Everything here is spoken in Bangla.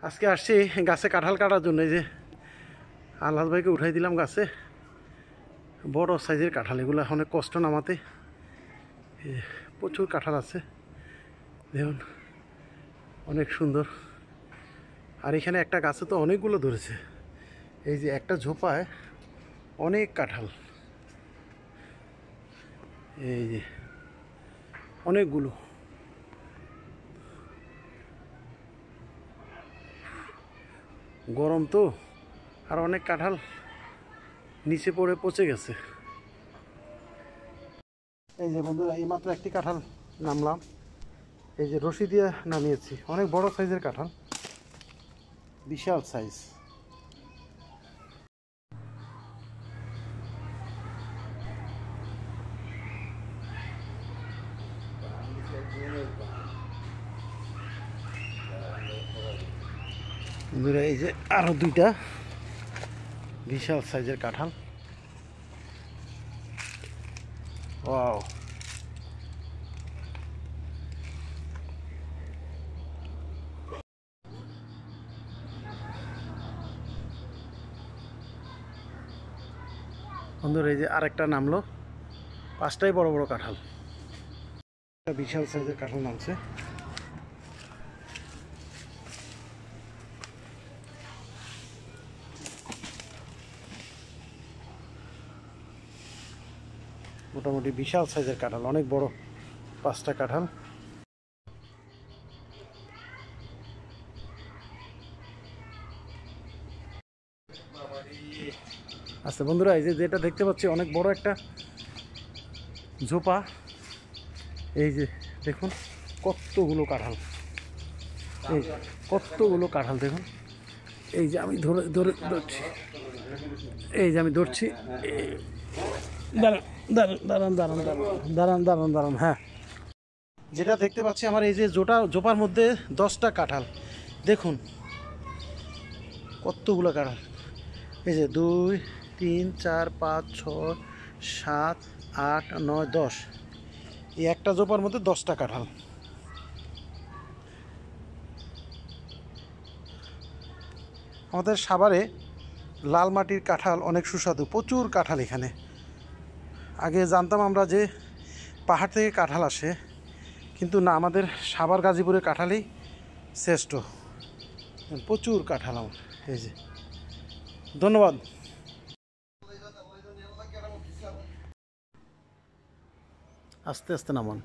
আজকে আসছি গাছে কাঁঠাল কাটার জন্য। এই যে আল্লাহ ভাইকে উঠাই দিলাম গাছে, বড় সাইজের কাঁঠাল। এগুলো অনেক কষ্ট নামাতে, প্রচুর কাঁঠাল আছে দেখুন, অনেক সুন্দর। আর এখানে একটা গাছে তো অনেকগুলো ধরেছে, এই যে একটা ঝোপায় অনেক কাঁঠাল, এই যে অনেকগুলো। গরম তো, আর অনেক কাঁঠাল নিচে পড়ে পচে গেছে। এই যে বন্ধুরা, এইমাত্র একটি কাঁঠাল নামলাম, এই যে রশি দিয়ে নামিয়েছি। অনেক বড় সাইজের কাঁঠাল, বিশাল সাইজ। বন্ধুরা এই যে আরো দুইটা বিশাল সাইজের কাঁঠাল। ওয়াও, বন্ধুরা এই যে আরেকটা নামলো, পাঁচটাই বড় বড় কাঁঠাল, একটা বিশাল সাইজের কাঁঠাল নামছে। মোটামুটি বিশাল সাইজের কাঁঠাল, অনেক বড়, পাঁচটা কাঁঠাল। আচ্ছা বন্ধুরা, এই যে যেটা দেখতে পাচ্ছি অনেক বড় একটা ঝোপা, এই যে দেখুন কতগুলো কাঁঠাল, এই কতগুলো কাঁঠাল দেখুন। এই যে আমি ধরছি, এই যে আমি ধরছি। দাঁড়ান দাঁড়ান দাঁড়ান দাঁড়ান দাঁড়ান দাঁড়ান, হ্যাঁ, যেটা দেখতে পাচ্ছি আমার এই যে জোপার মধ্যে 10টা কাঁঠাল, দেখুন কতগুলো কাঁঠাল। এই যে 2, 3, 4, 5, 6, 7, 8, 9, 10, এই একটা জোপার মধ্যে 10টা কাঁঠাল। আমাদের সাভারে লাল মাটির কাঁঠাল অনেক সুস্বাদু, প্রচুর কাঁঠাল এখানে। আগে জানতাম আমরা যে পাহাড় থেকে কাঁঠাল আসে, কিন্তু না, আমাদের সাভার গাজীপুরের কাঁঠালই শ্রেষ্ঠ। প্রচুর কাঁঠাল আমার, এই যে। ধন্যবাদ। আস্তে আস্তে নামান।